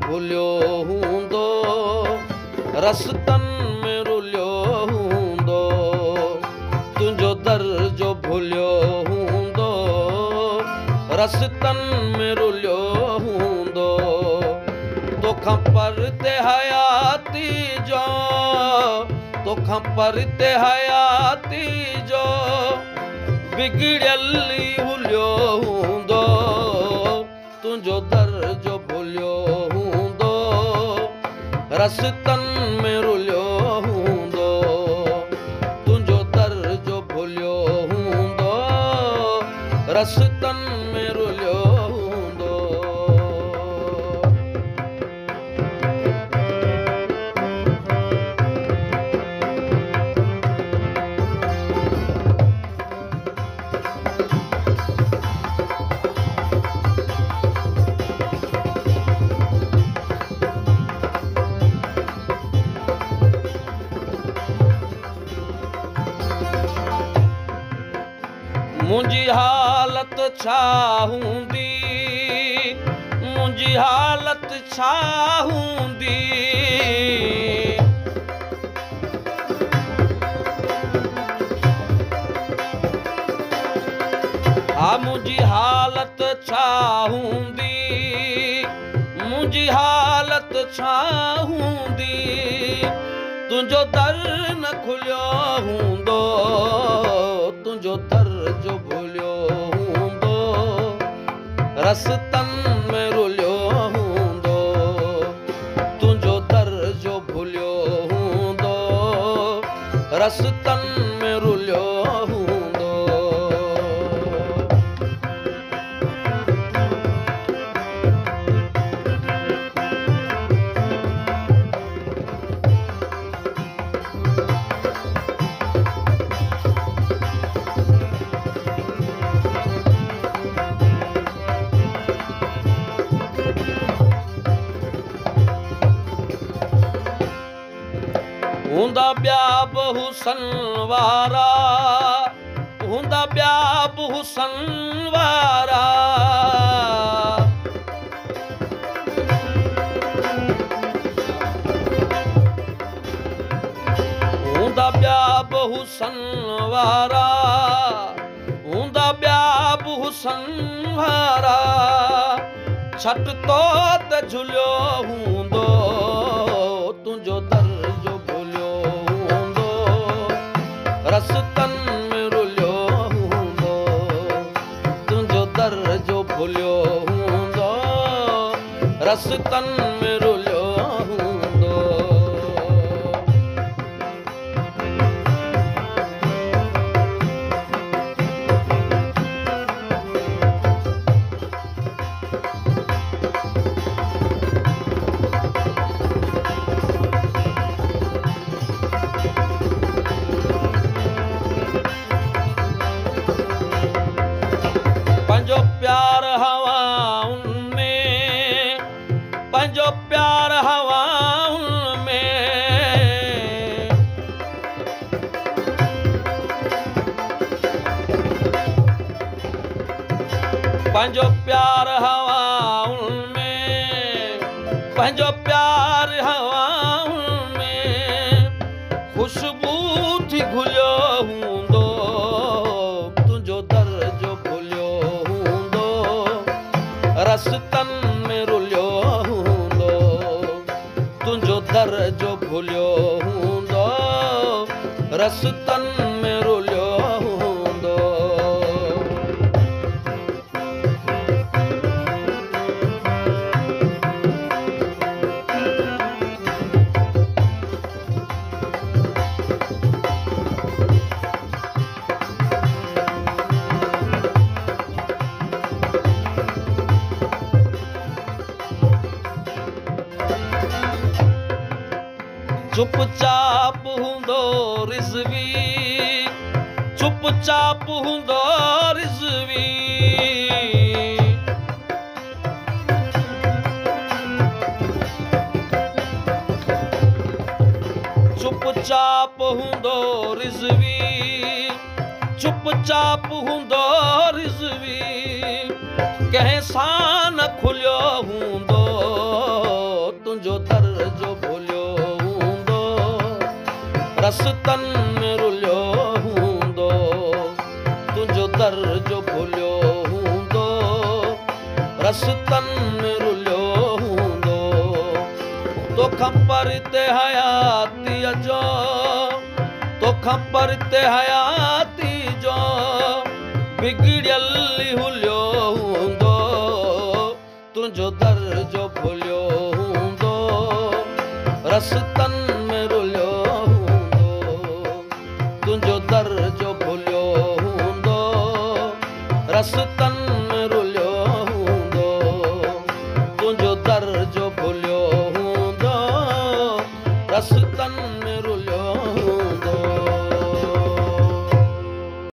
भुलियो हूंदो रस्तनि में रुलियो हूंदो तुंहिंजो दर जो भुलियो हूंदो रस्तनि में रुलियो हूंदो तोखां परते हयाती जो तोखां परते हयाती जो बिगड़ियल ई हुलियो हूंदो तुंहिंजो दर जो भुलियो हूंदो रस्तनि में रुलियो हूंदो तुंहिंजो दर जो भुलियो हूंदो रस्तनि में रुलियो हूंदो मुंहिंजी हालत छा हूंदी मुंहिंजी हालत छा हूंदी हा मुंहिंजी हालत छा हूंदी मुंहिंजी हालत छा हूंदी तुंहिंजो दर न खुलियो हूंदो तुंहिंजो दर जो भुलियो हूंदो रस्तनि में रुलियो हूंदो तुंहिंजो दर जो भुलियो हूंदो रस्तनि में रुलियो हूंदो हूंदा ॿिया बि हुसन वारा हूंदा ॿिया बि हुसन वारा हूंदा ॿिया बि हुसन वारा हूंदा ॿिया बि हुसन वारा छट तो त झुलियो हूंदो तुंहिंजो दर जो भुलियो हूंदो रस्तनि में रुलियो हूंदो तुंहिंजो दर जो भुलियो हूंदो रस्तनि में रुलियो हूंदो पंहिंजो प्यार हवाउनि में पंहिंजो प्यार हवाउनि में पंहिंजो प्यार हवाउनि में पंहिंजो प्यार हवाउनि में ख़ुशबू थी घुलियो हूंदो तुंहिंजो दर जो भुलियो हूंदो रस्तनि में रुलियो हूंदो तुंहिंजो दर जो भुलियो हूंदो रस्तनि में रुलियो हूंदो चुपचाप हूंदो रिज़वी चुपचाप हूंदो रिज़वी चुपचाप हूंदो रिज़वी चुपचाप हूंदो रिज़वी कंहिं सां न खुलियो हूंदो रस तन में रुलियो हूंदो, तुंहिंजो दर जो भुलियो हूंदो, रस तन में रुलियो हूंदो। तोखां परिते हयातीअ जो, तोखां परिते हयाती जो बिगड़ियल हुलियो हूंदो, तुंहिंजो दर जो भुलियो हूंदो, रस तन में रुलियो हूंदो, तुंहिंजो दर जो भुलियो हूंदो, रस तन में रुलियो हूंदो, तुंहिंजो दर जो भुलियो हूंदो, रस तन